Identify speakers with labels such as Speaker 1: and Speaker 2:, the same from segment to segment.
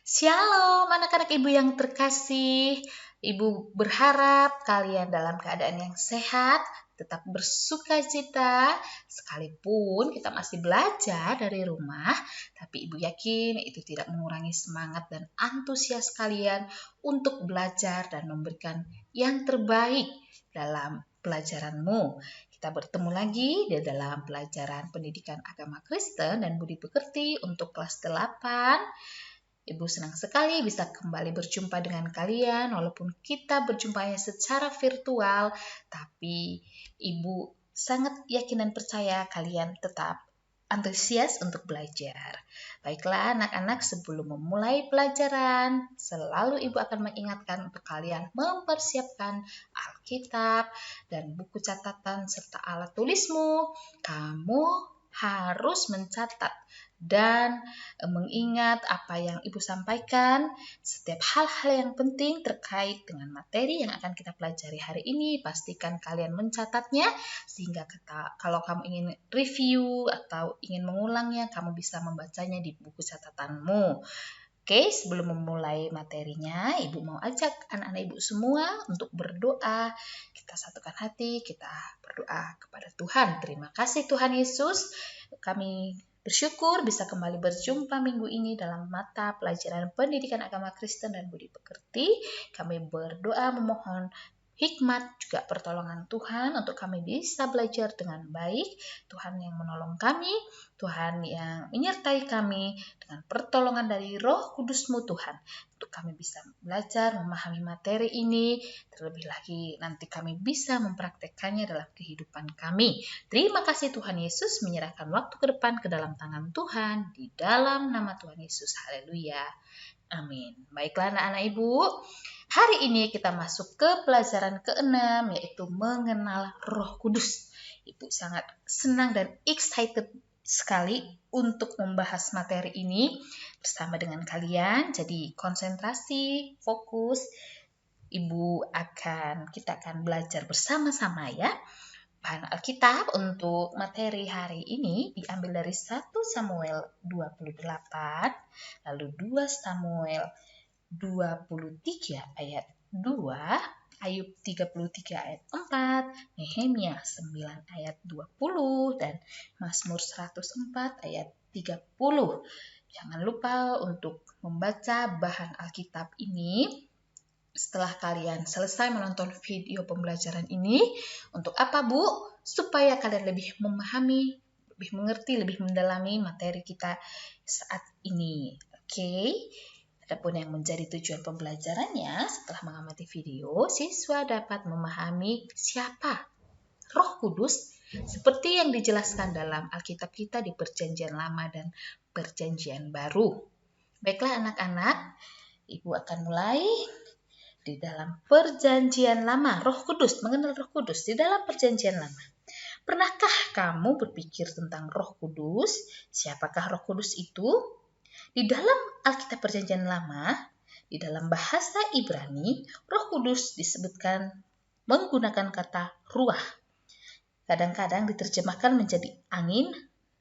Speaker 1: Shalom anak-anak ibu yang terkasih. Ibu berharap kalian dalam keadaan yang sehat, tetap bersuka cita. Sekalipun kita masih belajar dari rumah, tapi ibu yakin itu tidak mengurangi semangat dan antusias kalian untuk belajar dan memberikan yang terbaik dalam pelajaranmu. Kita bertemu lagi di dalam pelajaran pendidikan agama Kristen dan budi pekerti untuk kelas 8. Ibu senang sekali bisa kembali berjumpa dengan kalian, walaupun kita berjumpanya secara virtual, tapi Ibu sangat yakin dan percaya kalian tetap antusias untuk belajar. Baiklah anak-anak, sebelum memulai pelajaran, selalu Ibu akan mengingatkan untuk kalian mempersiapkan Alkitab dan buku catatan serta alat tulismu. Kamu harus mencatat dan mengingat apa yang Ibu sampaikan, setiap hal-hal yang penting terkait dengan materi yang akan kita pelajari hari ini, pastikan kalian mencatatnya, sehingga kalau kamu ingin review atau ingin mengulangnya, kamu bisa membacanya di buku catatanmu. Oke, sebelum memulai materinya, Ibu mau ajak anak-anak Ibu semua untuk berdoa. Kita satukan hati, kita berdoa kepada Tuhan. Terima kasih Tuhan Yesus, kami bersyukur bisa kembali berjumpa minggu ini dalam mata pelajaran pendidikan agama Kristen dan budi pekerti. Kami berdoa memohon hikmat juga pertolongan Tuhan untuk kami bisa belajar dengan baik. Tuhan yang menolong kami, Tuhan yang menyertai kami dengan pertolongan dari Roh Kudus-Mu Tuhan, untuk kami bisa belajar memahami materi ini, terlebih lagi nanti kami bisa mempraktekkannya dalam kehidupan kami. Terima kasih Tuhan Yesus, menyerahkan waktu ke depan ke dalam tangan Tuhan, di dalam nama Tuhan Yesus. Haleluya. Amin. Baiklah anak-anak Ibu, hari ini kita masuk ke pelajaran ke-6, yaitu mengenal Roh Kudus. Ibu sangat senang dan excited sekali untuk membahas materi ini bersama dengan kalian. Jadi konsentrasi, fokus. Kita akan belajar bersama-sama ya. Bahan Alkitab untuk materi hari ini diambil dari 1 Samuel 28, lalu 2 Samuel 23 ayat 2, Ayub 33 ayat 4, Nehemia 9 ayat 20, dan Mazmur 104 ayat 30. Jangan lupa untuk membaca bahan Alkitab ini setelah kalian selesai menonton video pembelajaran ini. Untuk apa, Bu? Supaya kalian lebih memahami, lebih mengerti, lebih mendalami materi kita saat ini. Oke? Adapun yang menjadi tujuan pembelajarannya, setelah mengamati video, siswa dapat memahami siapa Roh Kudus seperti yang dijelaskan dalam Alkitab kita di Perjanjian Lama dan Perjanjian Baru. Baiklah anak-anak, Ibu akan mulai. Di dalam Perjanjian Lama, Roh Kudus, mengenal Roh Kudus di dalam Perjanjian Lama. Pernahkah kamu berpikir tentang Roh Kudus? Siapakah Roh Kudus itu? Di dalam Alkitab Perjanjian Lama, di dalam bahasa Ibrani, Roh Kudus disebutkan menggunakan kata ruah. Kadang-kadang diterjemahkan menjadi angin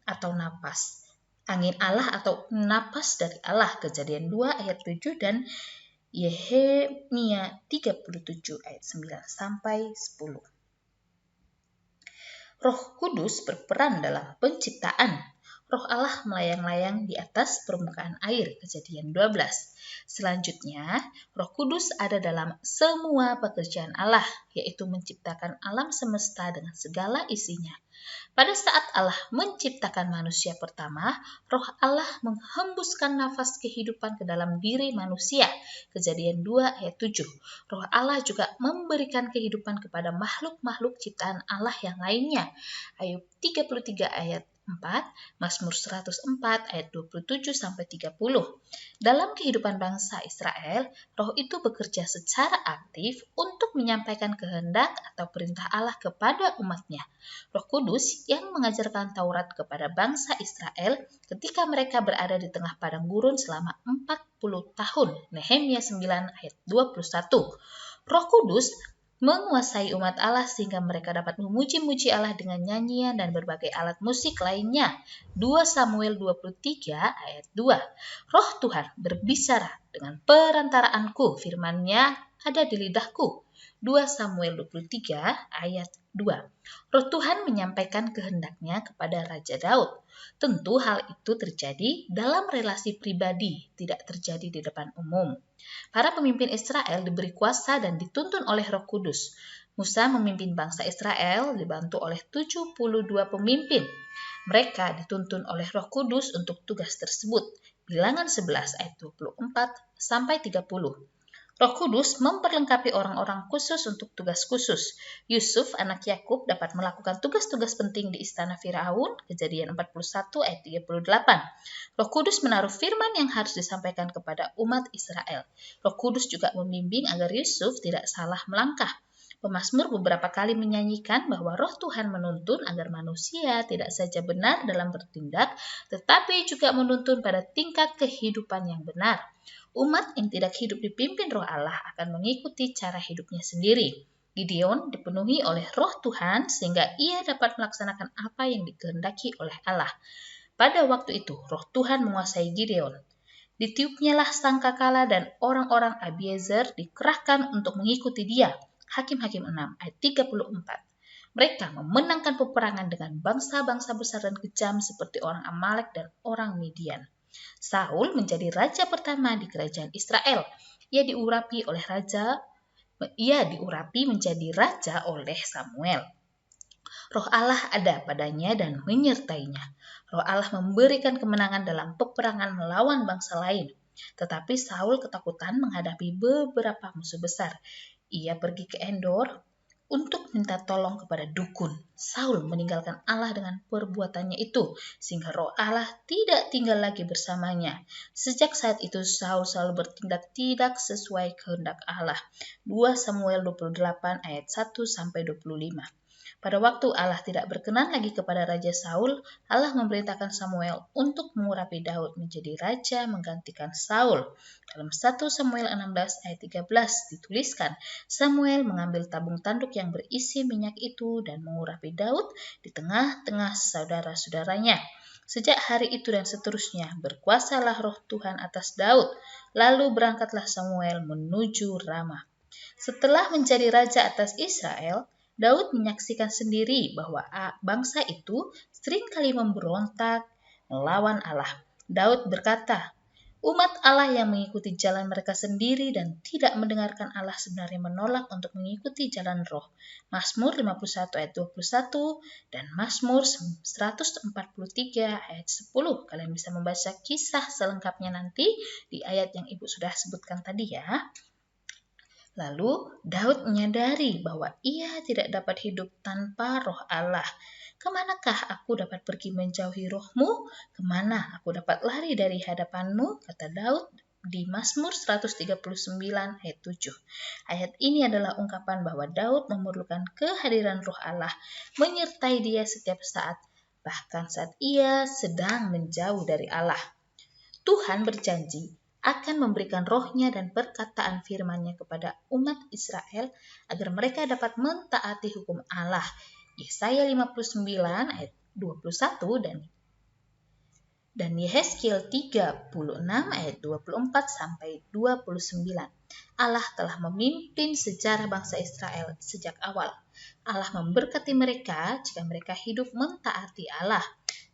Speaker 1: atau napas. Angin Allah atau napas dari Allah, Kejadian 2 ayat 7 dan Nehemia 37 ayat 9 sampai 10. Roh Kudus berperan dalam penciptaan. Roh Allah melayang-layang di atas permukaan air, Kejadian 12. Selanjutnya, Roh Kudus ada dalam semua pekerjaan Allah, yaitu menciptakan alam semesta dengan segala isinya. Pada saat Allah menciptakan manusia pertama, Roh Allah menghembuskan nafas kehidupan ke dalam diri manusia. Kejadian 2 ayat 7. Roh Allah juga memberikan kehidupan kepada makhluk-makhluk ciptaan Allah yang lainnya. Ayub 33 ayat 4, Mazmur 104 ayat 27 sampai 30. Dalam kehidupan bangsa Israel, Roh itu bekerja secara aktif untuk menyampaikan kehendak atau perintah Allah kepada umatnya. Roh Kudus yang mengajarkan Taurat kepada bangsa Israel ketika mereka berada di tengah padang gurun selama 40 tahun. Nehemia 9 ayat 21. Roh Kudus menguasai umat Allah sehingga mereka dapat memuji-muji Allah dengan nyanyian dan berbagai alat musik lainnya. 2 Samuel 23 ayat 2. Roh Tuhan berbicara dengan perantaraanku, firman-Nya ada di lidahku. 2 Samuel 23 ayat 2. Roh Tuhan menyampaikan kehendaknya kepada Raja Daud. Tentu hal itu terjadi dalam relasi pribadi, tidak terjadi di depan umum. Para pemimpin Israel diberi kuasa dan dituntun oleh Roh Kudus. Musa memimpin bangsa Israel dibantu oleh 72 pemimpin. Mereka dituntun oleh Roh Kudus untuk tugas tersebut. Bilangan 11 ayat 24 sampai 30. Roh Kudus memperlengkapi orang-orang khusus untuk tugas khusus. Yusuf, anak Yakub, dapat melakukan tugas-tugas penting di istana Firaun, Kejadian 41 ayat 38. Roh Kudus menaruh firman yang harus disampaikan kepada umat Israel. Roh Kudus juga membimbing agar Yusuf tidak salah melangkah. Pemazmur beberapa kali menyanyikan bahwa Roh Tuhan menuntun agar manusia tidak saja benar dalam bertindak, tetapi juga menuntun pada tingkat kehidupan yang benar. Umat yang tidak hidup dipimpin Roh Allah akan mengikuti cara hidupnya sendiri. Gideon dipenuhi oleh Roh Tuhan sehingga ia dapat melaksanakan apa yang dikehendaki oleh Allah. Pada waktu itu, Roh Tuhan menguasai Gideon. Ditiupnyalah sangkakala dan orang-orang Abiezer dikerahkan untuk mengikuti dia. Hakim-Hakim 6 ayat 34. Mereka memenangkan peperangan dengan bangsa-bangsa besar dan kejam seperti orang Amalek dan orang Midian. Saul menjadi raja pertama di kerajaan Israel. Ia diurapi menjadi raja oleh Samuel. Roh Allah ada padanya dan menyertainya. Roh Allah memberikan kemenangan dalam peperangan melawan bangsa lain. Tetapi Saul ketakutan menghadapi beberapa musuh besar. Ia pergi ke Endor untuk minta tolong kepada dukun. Saul meninggalkan Allah dengan perbuatannya itu, sehingga Roh Allah tidak tinggal lagi bersamanya. Sejak saat itu Saul selalu bertindak tidak sesuai kehendak Allah. 2 Samuel 28 ayat 1-25. Pada waktu Allah tidak berkenan lagi kepada Raja Saul, Allah memerintahkan Samuel untuk mengurapi Daud menjadi raja menggantikan Saul. Dalam 1 Samuel 16 ayat 13 dituliskan, Samuel mengambil tabung tanduk yang berisi minyak itu dan mengurapi Daud di tengah-tengah saudara-saudaranya. Sejak hari itu dan seterusnya, berkuasalah Roh Tuhan atas Daud. Lalu berangkatlah Samuel menuju Ramah. Setelah menjadi raja atas Israel, Daud menyaksikan sendiri bahwa bangsa itu seringkali memberontak melawan Allah. Daud berkata, umat Allah yang mengikuti jalan mereka sendiri dan tidak mendengarkan Allah sebenarnya menolak untuk mengikuti jalan Roh. Mazmur 51 ayat 21 dan Mazmur 143 ayat 10. Kalian bisa membaca kisah selengkapnya nanti di ayat yang Ibu sudah sebutkan tadi ya. Lalu Daud menyadari bahwa ia tidak dapat hidup tanpa Roh Allah. Kemanakah aku dapat pergi menjauhi Roh-Mu? Kemana aku dapat lari dari hadapan-Mu? Kata Daud di Mazmur 139 ayat 7. Ayat ini adalah ungkapan bahwa Daud memerlukan kehadiran Roh Allah menyertai dia setiap saat, bahkan saat ia sedang menjauh dari Allah. Tuhan berjanji akan memberikan rohnya dan perkataan firman-Nya kepada umat Israel agar mereka dapat mentaati hukum Allah. Yesaya 59 ayat 21 dan Yehezkiel 36 ayat 24 sampai 29. Allah telah memimpin sejarah bangsa Israel sejak awal. Allah memberkati mereka jika mereka hidup mentaati Allah.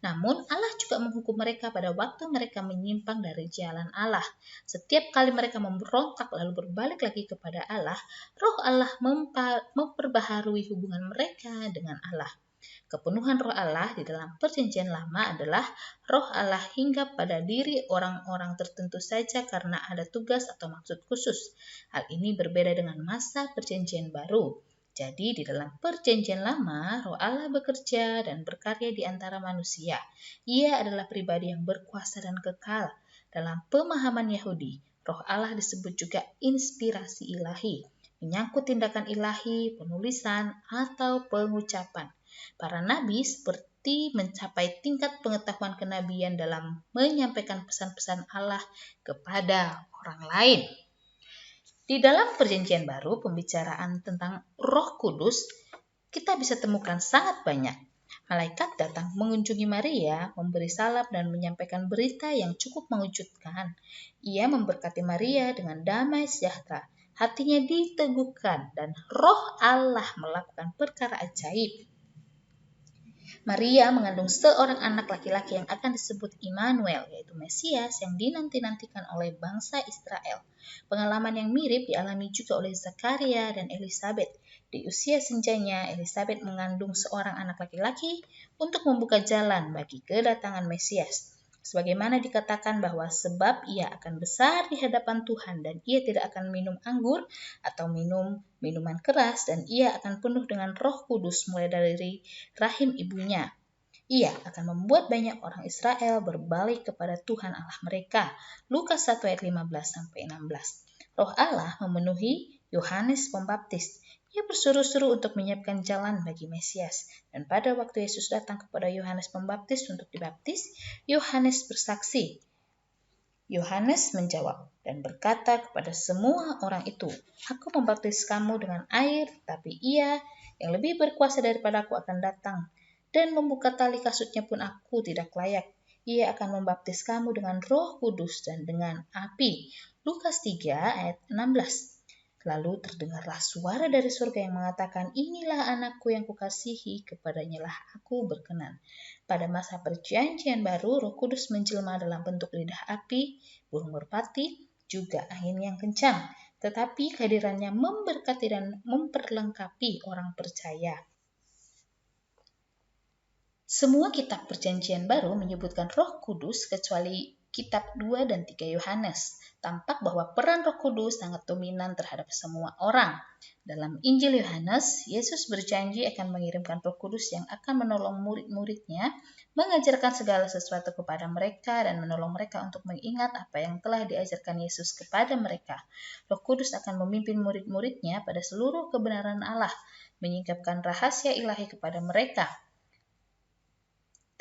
Speaker 1: Namun Allah juga menghukum mereka pada waktu mereka menyimpang dari jalan Allah. Setiap kali mereka memberontak lalu berbalik lagi kepada Allah, Roh Allah memperbaharui hubungan mereka dengan Allah. Kepenuhan Roh Allah di dalam Perjanjian Lama adalah Roh Allah hinggap pada diri orang-orang tertentu saja karena ada tugas atau maksud khusus. Hal ini berbeda dengan masa Perjanjian Baru. Jadi di dalam Perjanjian Lama, Roh Allah bekerja dan berkarya di antara manusia. Ia adalah pribadi yang berkuasa dan kekal. Dalam pemahaman Yahudi, Roh Allah disebut juga inspirasi ilahi, menyangkut tindakan ilahi, penulisan, atau pengucapan. Para nabi seperti mencapai tingkat pengetahuan kenabian dalam menyampaikan pesan-pesan Allah kepada orang lain. Di dalam Perjanjian Baru, pembicaraan tentang Roh Kudus kita bisa temukan sangat banyak. Malaikat datang mengunjungi Maria, memberi salam dan menyampaikan berita yang cukup mengejutkan. Ia memberkati Maria dengan damai sejahtera. Hatinya diteguhkan dan Roh Allah melakukan perkara ajaib. Maria mengandung seorang anak laki-laki yang akan disebut Immanuel, yaitu Mesias yang dinanti-nantikan oleh bangsa Israel. Pengalaman yang mirip dialami juga oleh Zakaria dan Elisabet. Di usia senjanya, Elisabet mengandung seorang anak laki-laki untuk membuka jalan bagi kedatangan Mesias. Sebagaimana dikatakan bahwa sebab ia akan besar di hadapan Tuhan dan ia tidak akan minum anggur atau minum minuman keras dan ia akan penuh dengan Roh Kudus mulai dari rahim ibunya. Ia akan membuat banyak orang Israel berbalik kepada Tuhan Allah mereka. Lukas 1 ayat 15-16. Roh Allah memenuhi Yohanes Pembaptis. Ia berseru-seru untuk menyiapkan jalan bagi Mesias. Dan pada waktu Yesus datang kepada Yohanes Pembaptis untuk dibaptis, Yohanes bersaksi. Yohanes menjawab dan berkata kepada semua orang itu, "Aku membaptis kamu dengan air, tapi Ia yang lebih berkuasa daripada aku akan datang, dan membuka tali kasutnya pun aku tidak layak. Ia akan membaptis kamu dengan Roh Kudus dan dengan api." Lukas 3 ayat 16. Lalu terdengarlah suara dari surga yang mengatakan, "Inilah anakku yang kukasihi, kepadanya lah aku berkenan." Pada masa Perjanjian Baru, Roh Kudus menjelma dalam bentuk lidah api, burung merpati, juga angin yang kencang. Tetapi kehadirannya memberkati dan memperlengkapi orang percaya. Semua kitab Perjanjian Baru menyebutkan Roh Kudus kecuali kitab 2 dan 3 Yohanes. Tampak bahwa peran Roh Kudus sangat dominan terhadap semua orang. Dalam Injil Yohanes, Yesus berjanji akan mengirimkan Roh Kudus yang akan menolong murid-muridnya, mengajarkan segala sesuatu kepada mereka dan menolong mereka untuk mengingat apa yang telah diajarkan Yesus kepada mereka. Roh Kudus akan memimpin murid-muridnya pada seluruh kebenaran Allah, menyingkapkan rahasia ilahi kepada mereka.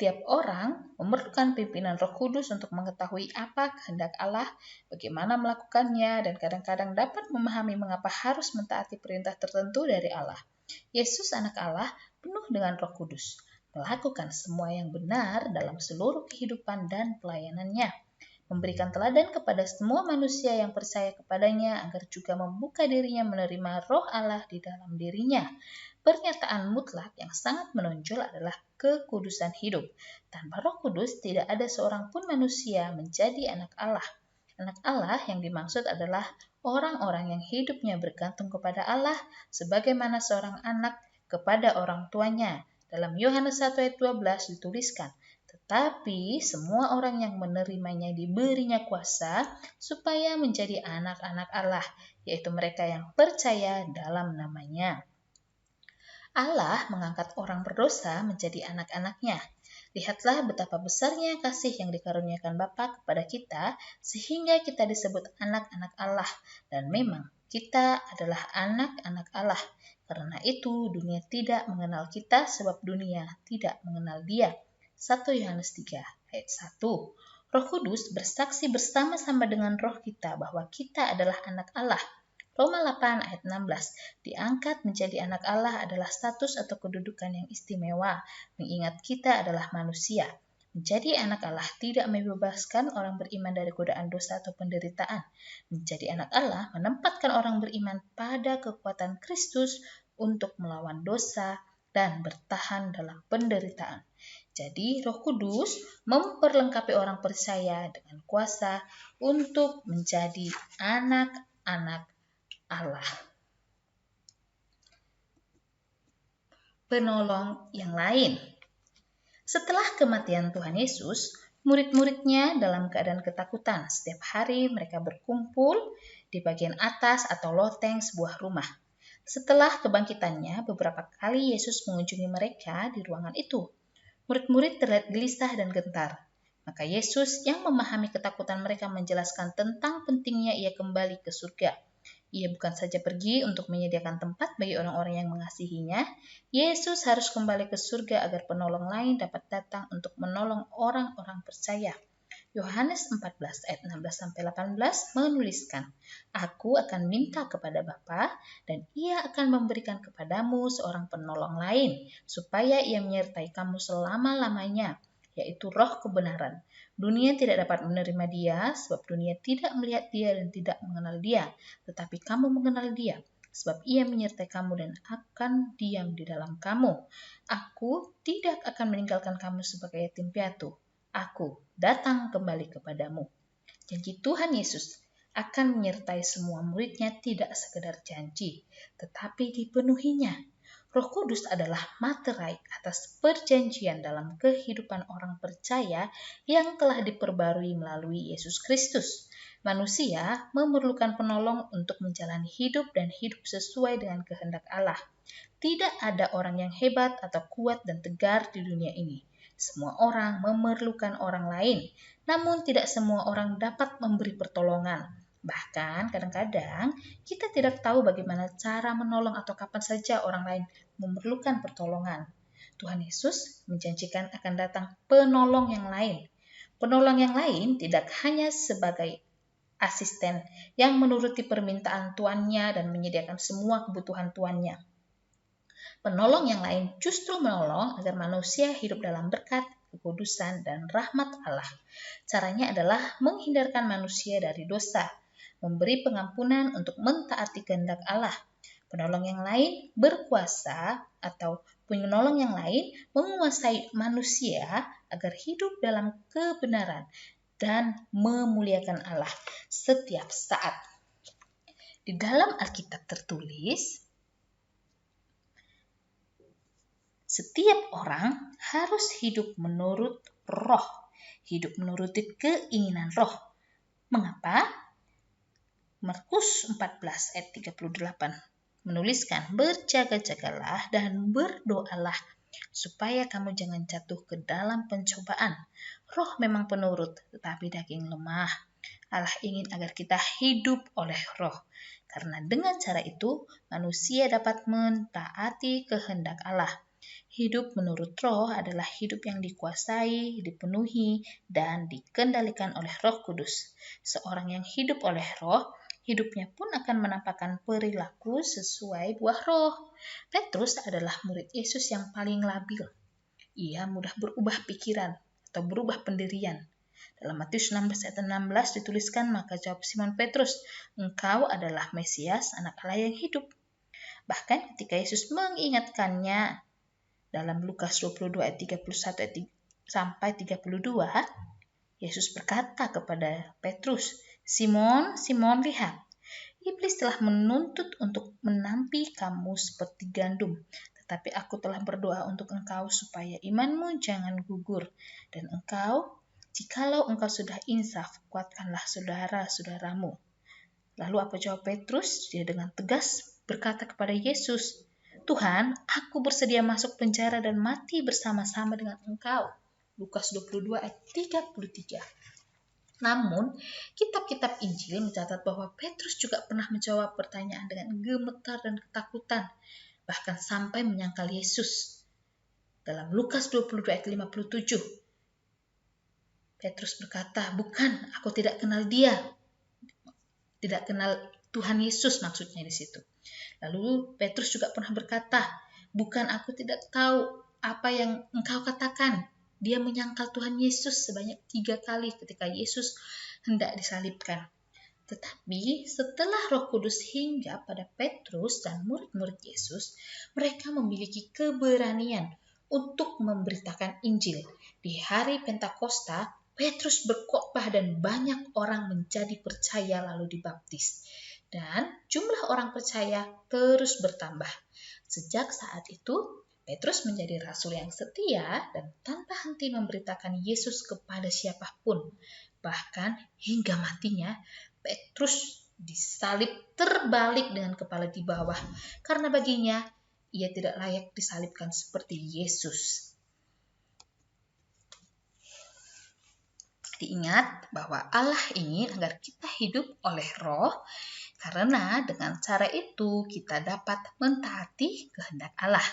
Speaker 1: Tiap orang memerlukan pimpinan Roh Kudus untuk mengetahui apa kehendak Allah, bagaimana melakukannya, dan kadang-kadang dapat memahami mengapa harus mentaati perintah tertentu dari Allah. Yesus, anak Allah, penuh dengan Roh Kudus, melakukan semua yang benar dalam seluruh kehidupan dan pelayanannya, memberikan teladan kepada semua manusia yang percaya kepadanya agar juga membuka dirinya menerima Roh Allah di dalam dirinya. Pernyataan mutlak yang sangat menonjol adalah kekudusan hidup. Tanpa Roh Kudus, tidak ada seorang pun manusia menjadi anak Allah. Anak Allah yang dimaksud adalah orang-orang yang hidupnya bergantung kepada Allah, sebagaimana seorang anak kepada orang tuanya. Dalam Yohanes 1 ayat 12 dituliskan, "Tetapi semua orang yang menerimanya diberinya kuasa supaya menjadi anak-anak Allah, yaitu mereka yang percaya dalam namanya." Allah mengangkat orang berdosa menjadi anak-anaknya. Lihatlah betapa besarnya kasih yang dikaruniakan Bapa kepada kita, sehingga kita disebut anak-anak Allah. Dan memang kita adalah anak-anak Allah. Karena itu dunia tidak mengenal kita, sebab dunia tidak mengenal Dia. 1 Yohanes 3 ayat 1. Roh Kudus bersaksi bersama-sama dengan roh kita bahwa kita adalah anak Allah. Roma 8 ayat 16, diangkat menjadi anak Allah adalah status atau kedudukan yang istimewa, mengingat kita adalah manusia. Menjadi anak Allah tidak membebaskan orang beriman dari godaan dosa atau penderitaan. Menjadi anak Allah menempatkan orang beriman pada kekuatan Kristus untuk melawan dosa dan bertahan dalam penderitaan. Jadi Roh Kudus memperlengkapi orang percaya dengan kuasa untuk menjadi anak-anak Allah. Penolong yang lain. Setelah kematian Tuhan Yesus, murid-muridnya dalam keadaan ketakutan. Setiap hari mereka berkumpul di bagian atas atau loteng sebuah rumah. Setelah kebangkitannya, beberapa kali Yesus mengunjungi mereka di ruangan itu. Murid-murid terlihat gelisah dan gentar. Maka Yesus yang memahami ketakutan mereka menjelaskan tentang pentingnya ia kembali ke surga. Ia bukan saja pergi untuk menyediakan tempat bagi orang-orang yang mengasihinya, Yesus harus kembali ke surga agar penolong lain dapat datang untuk menolong orang-orang percaya. Yohanes 14 ayat 16-18 menuliskan, Aku akan minta kepada Bapa dan ia akan memberikan kepadamu seorang penolong lain, supaya ia menyertai kamu selama-lamanya, yaitu Roh kebenaran. Dunia tidak dapat menerima dia, sebab dunia tidak melihat dia dan tidak mengenal dia. Tetapi kamu mengenal dia, sebab ia menyertai kamu dan akan diam di dalam kamu. Aku tidak akan meninggalkan kamu sebagai yatim piatu. Aku datang kembali kepadamu. Janji Tuhan Yesus akan menyertai semua muridnya tidak sekedar janji, tetapi dipenuhinya. Roh Kudus adalah materai atas perjanjian dalam kehidupan orang percaya yang telah diperbarui melalui Yesus Kristus. Manusia memerlukan penolong untuk menjalani hidup dan hidup sesuai dengan kehendak Allah. Tidak ada orang yang hebat atau kuat dan tegar di dunia ini. Semua orang memerlukan orang lain, namun tidak semua orang dapat memberi pertolongan. Bahkan kadang-kadang kita tidak tahu bagaimana cara menolong atau kapan saja orang lain memerlukan pertolongan. Tuhan Yesus menjanjikan akan datang penolong yang lain. Penolong yang lain tidak hanya sebagai asisten yang menuruti permintaan tuannya dan menyediakan semua kebutuhan tuannya. Penolong yang lain justru menolong agar manusia hidup dalam berkat, kekudusan, dan rahmat Allah. Caranya adalah menghindarkan manusia dari dosa, memberi pengampunan untuk mentaati kehendak Allah. Penolong yang lain berkuasa atau penolong yang lain menguasai manusia agar hidup dalam kebenaran dan memuliakan Allah setiap saat. Di dalam Alkitab tertulis, setiap orang harus hidup menurut roh, hidup menuruti keinginan roh. Mengapa? Markus 14 ayat 38 menuliskan, berjaga-jagalah dan berdoalah supaya kamu jangan jatuh ke dalam pencobaan. Roh memang penurut, tetapi daging lemah. Allah ingin agar kita hidup oleh roh, karena dengan cara itu manusia dapat mentaati kehendak Allah. Hidup menurut roh adalah hidup yang dikuasai, dipenuhi, dan dikendalikan oleh Roh Kudus. Seorang yang hidup oleh roh, hidupnya pun akan menampakkan perilaku sesuai buah roh. Petrus adalah murid Yesus yang paling labil. Ia mudah berubah pikiran atau berubah pendirian. Dalam Matius 16 ayat 16 dituliskan, maka jawab Simon Petrus, Engkau adalah Mesias, anak Allah yang hidup. Bahkan ketika Yesus mengingatkannya dalam Lukas 22 ayat 31 sampai 32, Yesus berkata kepada Petrus, Simon, Simon, lihat, iblis telah menuntut untuk menampi kamu seperti gandum, tetapi aku telah berdoa untuk engkau supaya imanmu jangan gugur, dan engkau, jikalau engkau sudah insaf, kuatkanlah saudara-saudaramu. Lalu apa jawab Petrus? Dia dengan tegas berkata kepada Yesus, Tuhan, aku bersedia masuk penjara dan mati bersama-sama dengan engkau. Lukas 22 ayat 33. Namun, kitab-kitab Injil mencatat bahwa Petrus juga pernah menjawab pertanyaan dengan gemetar dan ketakutan, bahkan sampai menyangkal Yesus. Dalam Lukas 22 ayat 57, Petrus berkata, bukan, aku tidak kenal dia. Tidak kenal Tuhan Yesus maksudnya di situ. Lalu Petrus juga pernah berkata, bukan, aku tidak tahu apa yang engkau katakan. Dia menyangkal Tuhan Yesus sebanyak 3 kali ketika Yesus hendak disalibkan. Tetapi setelah Roh Kudus hinggap pada Petrus dan murid-murid Yesus, mereka memiliki keberanian untuk memberitakan Injil. Di hari Pentakosta, Petrus berkhotbah dan banyak orang menjadi percaya lalu dibaptis. Dan jumlah orang percaya terus bertambah. Sejak saat itu, Petrus menjadi rasul yang setia dan tanpa henti memberitakan Yesus kepada siapapun. Bahkan hingga matinya, Petrus disalib terbalik dengan kepala di bawah, karena baginya ia tidak layak disalibkan seperti Yesus. Diingat bahwa Allah ingin agar kita hidup oleh roh, karena dengan cara itu kita dapat mentaati kehendak Allah.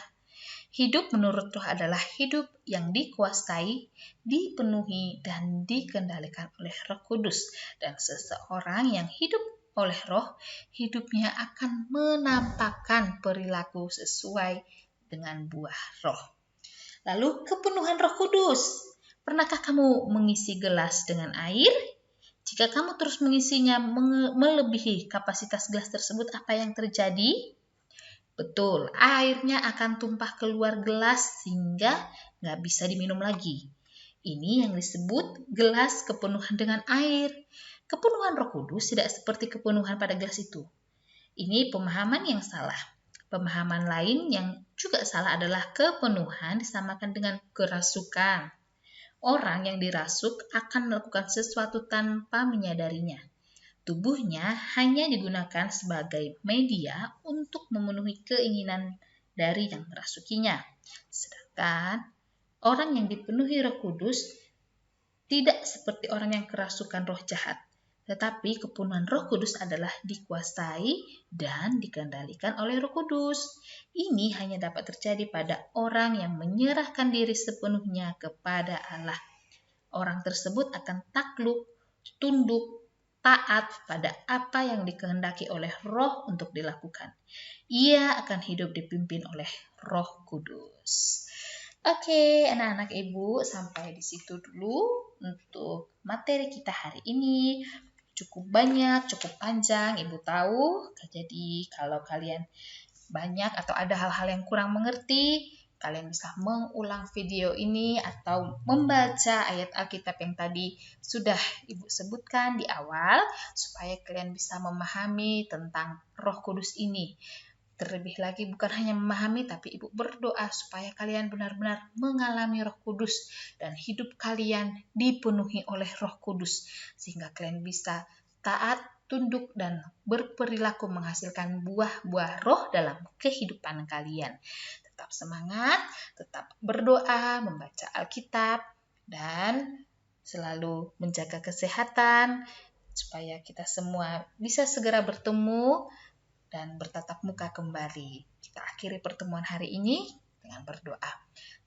Speaker 1: Hidup menurut Roh adalah hidup yang dikuasai, dipenuhi, dan dikendalikan oleh Roh Kudus. Dan seseorang yang hidup oleh Roh, hidupnya akan menampakkan perilaku sesuai dengan buah Roh. Lalu kepenuhan Roh Kudus. Pernahkah kamu mengisi gelas dengan air? Jika kamu terus mengisinya melebihi kapasitas gelas tersebut, apa yang terjadi? Betul, airnya akan tumpah keluar gelas sehingga nggak bisa diminum lagi. Ini yang disebut gelas kepenuhan dengan air. Kepenuhan Roh Kudus tidak seperti kepenuhan pada gelas itu. Ini pemahaman yang salah. Pemahaman lain yang juga salah adalah kepenuhan disamakan dengan kerasukan. Orang yang dirasuk akan melakukan sesuatu tanpa menyadarinya. Tubuhnya hanya digunakan sebagai media untuk memenuhi keinginan dari yang merasukinya. Sedangkan orang yang dipenuhi Roh Kudus tidak seperti orang yang kerasukan roh jahat. Tetapi kepenuhan Roh Kudus adalah dikuasai dan dikendalikan oleh Roh Kudus. Ini hanya dapat terjadi pada orang yang menyerahkan diri sepenuhnya kepada Allah. Orang tersebut akan takluk, tunduk, taat pada apa yang dikehendaki oleh Roh untuk dilakukan. Ia akan hidup dipimpin oleh Roh Kudus. Oke, anak-anak Ibu, sampai di situ dulu untuk materi kita hari ini. Cukup banyak, cukup panjang, Ibu tahu. Jadi kalau kalian banyak atau ada hal-hal yang kurang mengerti, kalian bisa mengulang video ini atau membaca ayat Alkitab yang tadi sudah Ibu sebutkan di awal supaya kalian bisa memahami tentang Roh Kudus ini. Terlebih lagi bukan hanya memahami tapi Ibu berdoa supaya kalian benar-benar mengalami Roh Kudus dan hidup kalian dipenuhi oleh Roh Kudus sehingga kalian bisa taat, tunduk, dan berperilaku menghasilkan buah-buah roh dalam kehidupan kalian. Tetap semangat, tetap berdoa, membaca Alkitab, dan selalu menjaga kesehatan supaya kita semua bisa segera bertemu dan bertatap muka kembali. Kita akhiri pertemuan hari ini dengan berdoa.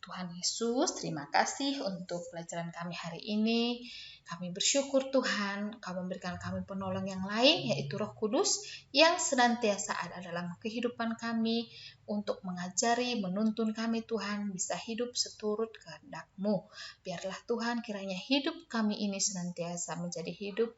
Speaker 1: Tuhan Yesus, terima kasih untuk pelajaran kami hari ini. Kami bersyukur Tuhan, Kau memberikan kami penolong yang lain, yaitu Roh Kudus, yang senantiasa ada dalam kehidupan kami untuk mengajari, menuntun kami Tuhan, bisa hidup seturut kehendak-Mu. Biarlah Tuhan kiranya hidup kami ini senantiasa menjadi hidup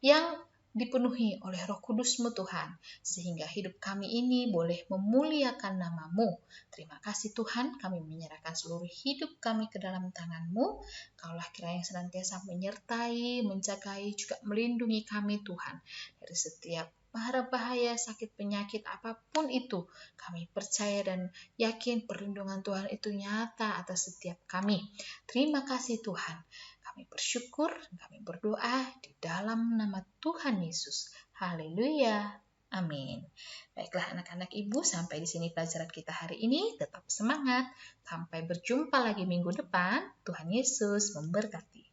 Speaker 1: yang dipenuhi oleh Roh Kudus-Mu Tuhan, sehingga hidup kami ini boleh memuliakan nama-Mu. Terima kasih Tuhan, kami menyerahkan seluruh hidup kami ke dalam tangan-Mu. Kaulah kiranya yang senantiasa menyertai, menjagai, juga melindungi kami Tuhan, dari setiap mara bahaya, sakit, penyakit, apapun itu. Kami percaya dan yakin perlindungan Tuhan itu nyata atas setiap kami. Terima kasih Tuhan. Kami bersyukur, kami berdoa di dalam nama Tuhan Yesus. Haleluya. Amin. Baiklah anak-anak Ibu, sampai di sini pelajaran kita hari ini. Tetap semangat. Sampai berjumpa lagi minggu depan. Tuhan Yesus memberkati.